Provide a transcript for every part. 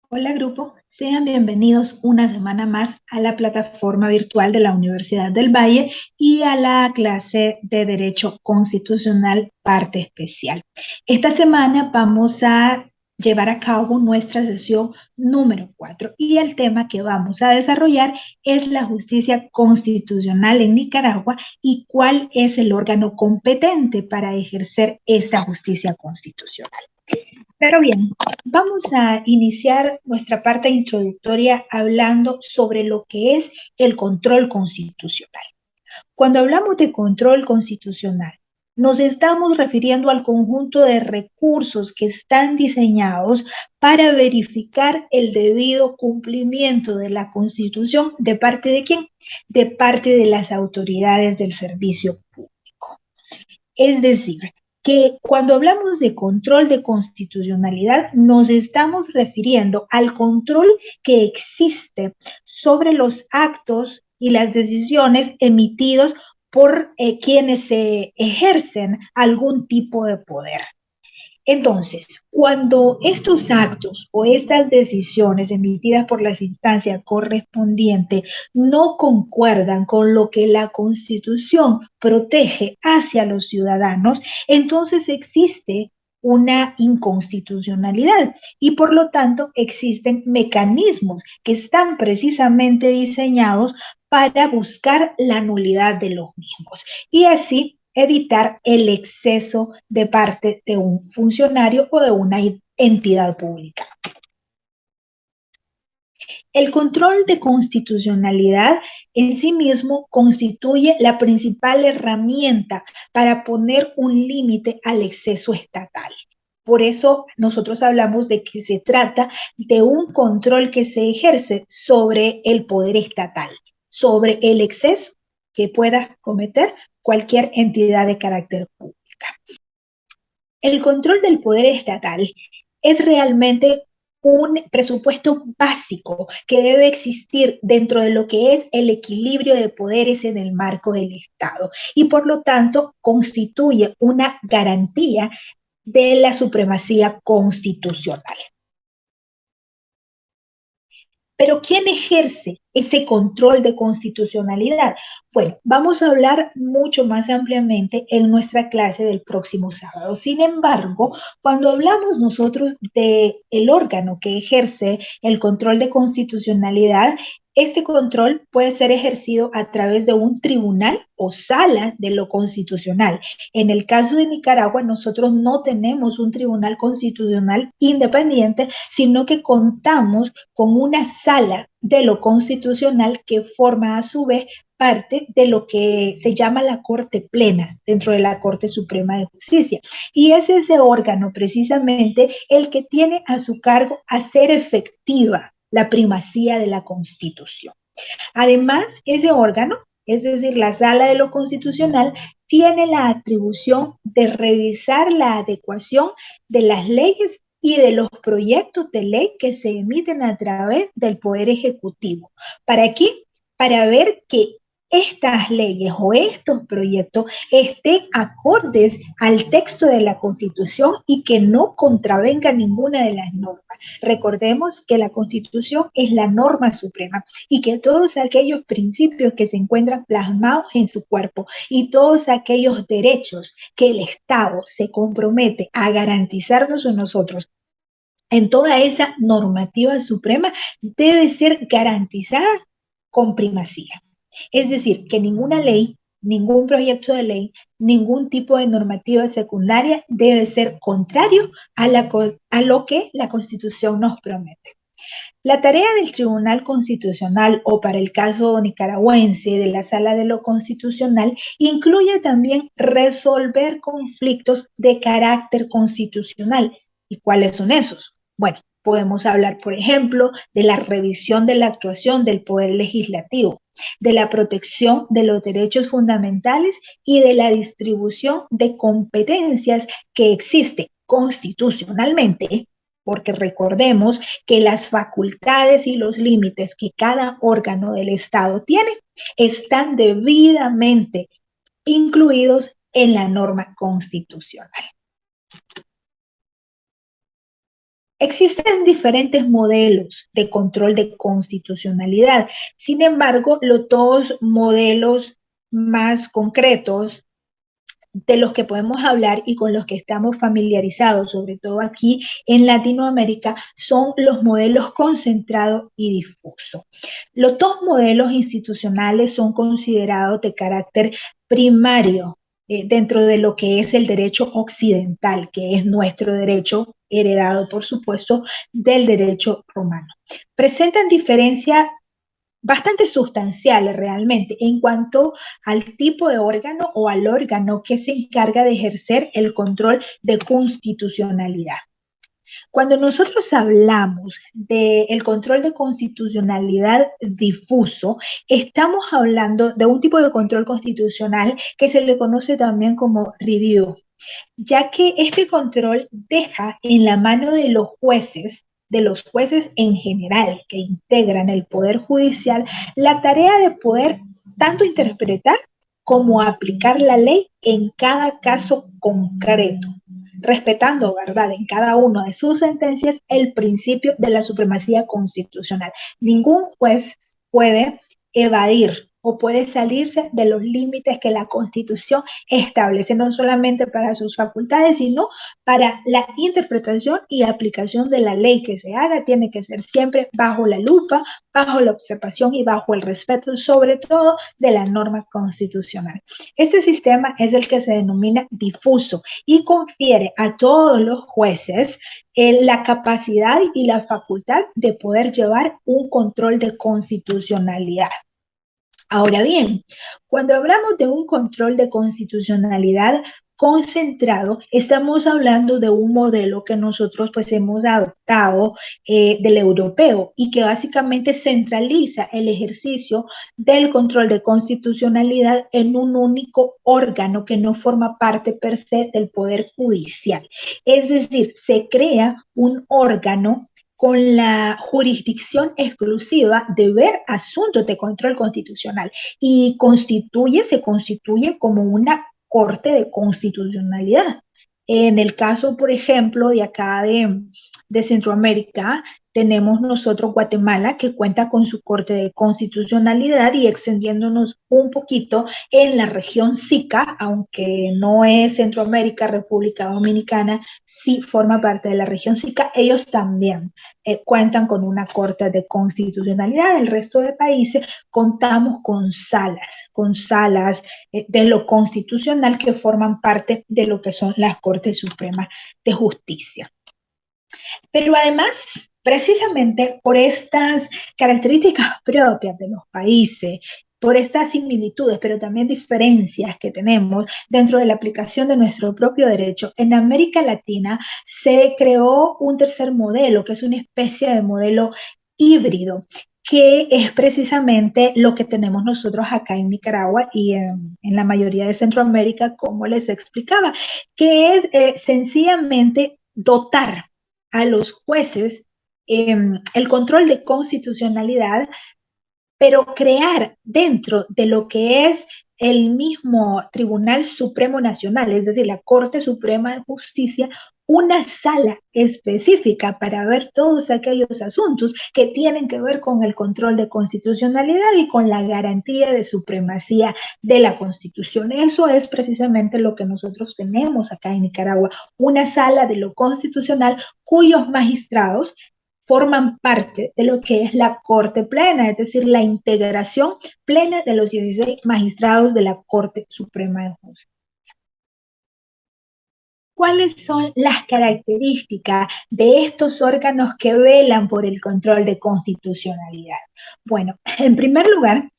Hola grupo, sean bienvenidos una semana más a la plataforma virtual de la Universidad del Valle y a la clase de Derecho Constitucional parte especial. Esta semana vamos a llevar a cabo nuestra sesión número 4 y el tema que vamos a desarrollar es la justicia constitucional en Nicaragua y cuál es el órgano competente para ejercer esta justicia constitucional. Pero bien, vamos a iniciar nuestra parte introductoria hablando sobre lo que es el control constitucional. Cuando hablamos de control constitucional, nos estamos refiriendo al conjunto de recursos que están diseñados para verificar el debido cumplimiento de la Constitución. ¿De parte de quién? De parte de las autoridades del servicio público. Es decir, que cuando hablamos de control de constitucionalidad, nos estamos refiriendo al control que existe sobre los actos y las decisiones emitidos por quienes ejercen algún tipo de poder. Entonces, cuando estos actos o estas decisiones emitidas por las instancias correspondientes no concuerdan con lo que la Constitución protege hacia los ciudadanos, entonces existe una inconstitucionalidad y por lo tanto existen mecanismos que están precisamente diseñados para buscar la nulidad de los mismos y así evitar el exceso de parte de un funcionario o de una entidad pública. El control de constitucionalidad en sí mismo constituye la principal herramienta para poner un límite al exceso estatal. Por eso nosotros hablamos de que se trata de un control que se ejerce sobre el poder estatal, sobre el exceso que pueda cometer cualquier entidad de carácter pública. El control del poder estatal es realmente un presupuesto básico que debe existir dentro de lo que es el equilibrio de poderes en el marco del Estado y por lo tanto constituye una garantía de la supremacía constitucional. Pero ¿quién ejerce ese control de constitucionalidad? Bueno, vamos a hablar mucho más ampliamente en nuestra clase del próximo sábado. Sin embargo, cuando hablamos nosotros del órgano que ejerce el control de constitucionalidad, este control puede ser ejercido a través de un tribunal o sala de lo constitucional. En el caso de Nicaragua, nosotros no tenemos un tribunal constitucional independiente, sino que contamos con una sala de lo constitucional que forma a su vez parte de lo que se llama la Corte Plena dentro de la Corte Suprema de Justicia. Y es ese órgano precisamente el que tiene a su cargo hacer efectiva la primacía de la Constitución. Además, ese órgano, es decir, la Sala de lo Constitucional, tiene la atribución de revisar la adecuación de las leyes y de los proyectos de ley que se emiten a través del Poder Ejecutivo. ¿Para qué? Para ver que estas leyes o estos proyectos estén acordes al texto de la Constitución y que no contravengan ninguna de las normas. Recordemos que la Constitución es la norma suprema y que todos aquellos principios que se encuentran plasmados en su cuerpo y todos aquellos derechos que el Estado se compromete a garantizarnos a nosotros en toda esa normativa suprema debe ser garantizada con primacía. Es decir, que ninguna ley, ningún proyecto de ley, ningún tipo de normativa secundaria debe ser contrario a lo que la Constitución nos promete. La tarea del Tribunal Constitucional o para el caso nicaragüense de la Sala de lo Constitucional incluye también resolver conflictos de carácter constitucional. ¿Y cuáles son esos? Bueno, podemos hablar, por ejemplo, de la revisión de la actuación del Poder Legislativo, de la protección de los derechos fundamentales y de la distribución de competencias que existe constitucionalmente, porque recordemos que las facultades y los límites que cada órgano del Estado tiene están debidamente incluidos en la norma constitucional. Existen diferentes modelos de control de constitucionalidad. Sin embargo, los dos modelos más concretos de los que podemos hablar y con los que estamos familiarizados, sobre todo aquí en Latinoamérica, son los modelos concentrado y difuso. Los dos modelos institucionales son considerados de carácter primario dentro de lo que es el derecho occidental, que es nuestro derecho heredado, por supuesto, del derecho romano. Presentan diferencias bastante sustanciales realmente en cuanto al tipo de órgano o al órgano que se encarga de ejercer el control de constitucionalidad. Cuando nosotros hablamos del control de constitucionalidad difuso, estamos hablando de un tipo de control constitucional que se le conoce también como review, ya que este control deja en la mano de los jueces en general que integran el Poder Judicial, la tarea de poder tanto interpretar como aplicar la ley en cada caso concreto, respetando, ¿verdad?, en cada una de sus sentencias el principio de la supremacía constitucional. Ningún juez puede evadir o puede salirse de los límites que la Constitución establece, no solamente para sus facultades, sino para la interpretación y aplicación de la ley que se haga. Tiene que ser siempre bajo la lupa, bajo la observación y bajo el respeto, sobre todo, de la norma constitucional. Este sistema es el que se denomina difuso y confiere a todos los jueces la capacidad y la facultad de poder llevar un control de constitucionalidad. Ahora bien, cuando hablamos de un control de constitucionalidad concentrado, estamos hablando de un modelo que nosotros pues hemos adoptado del europeo y que básicamente centraliza el ejercicio del control de constitucionalidad en un único órgano que no forma parte per se del Poder Judicial. Es decir, se crea un órgano con la jurisdicción exclusiva de ver asuntos de control constitucional y se constituye como una corte de constitucionalidad. En el caso, por ejemplo, de acá de Centroamérica, tenemos nosotros Guatemala, que cuenta con su Corte de Constitucionalidad, y extendiéndonos un poquito en la región SICA, aunque no es Centroamérica, República Dominicana, sí forma parte de la región SICA, ellos también cuentan con una Corte de Constitucionalidad. El resto de países contamos con salas de lo constitucional que forman parte de lo que son las Cortes Supremas de Justicia. Pero además, precisamente por estas características propias de los países, por estas similitudes, pero también diferencias que tenemos dentro de la aplicación de nuestro propio derecho, en América Latina se creó un tercer modelo, que es una especie de modelo híbrido, que es precisamente lo que tenemos nosotros acá en Nicaragua y en la mayoría de Centroamérica, como les explicaba, que es sencillamente dotar a los jueces el control de constitucionalidad, pero crear dentro de lo que es el mismo Tribunal Supremo Nacional, es decir, la Corte Suprema de Justicia, una sala específica para ver todos aquellos asuntos que tienen que ver con el control de constitucionalidad y con la garantía de supremacía de la Constitución. Eso es precisamente lo que nosotros tenemos acá en Nicaragua, una sala de lo constitucional cuyos magistrados forman parte de lo que es la Corte Plena, es decir, la integración plena de los 16 magistrados de la Corte Suprema de Justicia. ¿Cuáles son las características de estos órganos que velan por el control de constitucionalidad? Bueno, en primer lugar,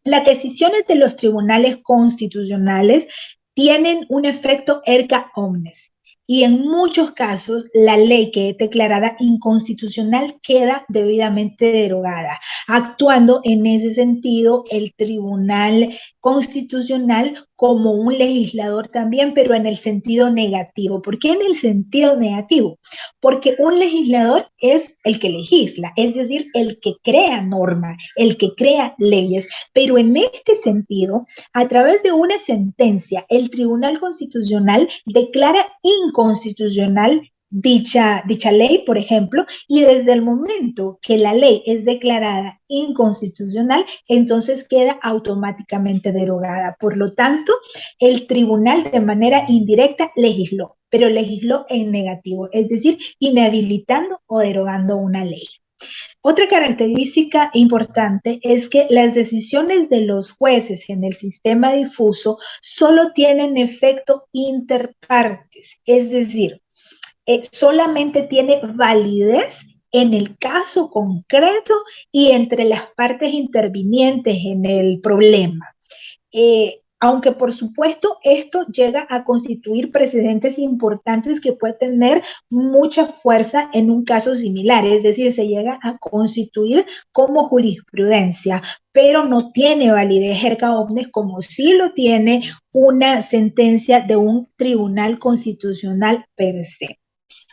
las decisiones de los tribunales constitucionales tienen un efecto erga omnes, y en muchos casos la ley que es declarada inconstitucional queda debidamente derogada, actuando en ese sentido el Tribunal Constitucional como un legislador también, pero en el sentido negativo. ¿Por qué en el sentido negativo? Porque un legislador es el que legisla, es decir, el que crea normas, el que crea leyes, pero en este sentido, a través de una sentencia, el Tribunal Constitucional declara inconstitucional dicha ley, por ejemplo, y desde el momento que la ley es declarada inconstitucional, entonces queda automáticamente derogada. Por lo tanto, el tribunal de manera indirecta legisló, pero legisló en negativo, es decir, inhabilitando o derogando una ley. Otra característica importante es que las decisiones de los jueces en el sistema difuso solo tienen efecto inter partes, es decir, solamente tiene validez en el caso concreto y entre las partes intervinientes en el problema. Aunque por supuesto esto llega a constituir precedentes importantes que pueden tener mucha fuerza en un caso similar, es decir, se llega a constituir como jurisprudencia, pero no tiene validez erga omnes como sí lo tiene una sentencia de un tribunal constitucional per se.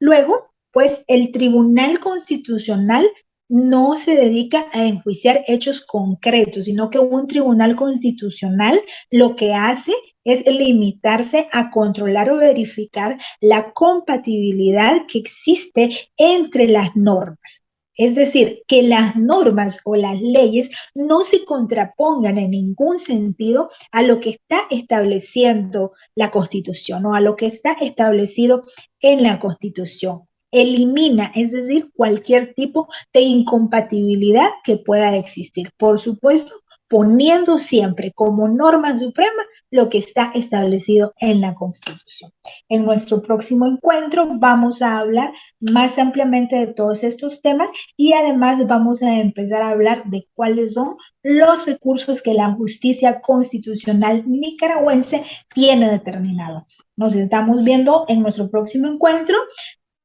Luego, pues el Tribunal Constitucional no se dedica a enjuiciar hechos concretos, sino que un tribunal constitucional lo que hace es limitarse a controlar o verificar la compatibilidad que existe entre las normas. Es decir, que las normas o las leyes no se contrapongan en ningún sentido a lo que está estableciendo la Constitución o a lo que está establecido en la Constitución. Elimina, es decir, cualquier tipo de incompatibilidad que pueda existir. Por supuesto, poniendo siempre como norma suprema lo que está establecido en la Constitución. En nuestro próximo encuentro vamos a hablar más ampliamente de todos estos temas y además vamos a empezar a hablar de cuáles son los recursos que la justicia constitucional nicaragüense tiene determinado. Nos estamos viendo en nuestro próximo encuentro.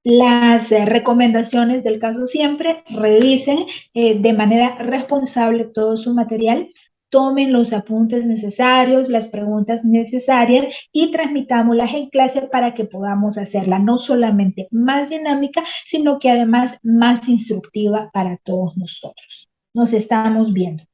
Las recomendaciones del caso siempre, revisen de manera responsable todo su material, tomen los apuntes necesarios, las preguntas necesarias y transmitámoslas en clase para que podamos hacerla no solamente más dinámica, sino que además más instructiva para todos nosotros. Nos estamos viendo.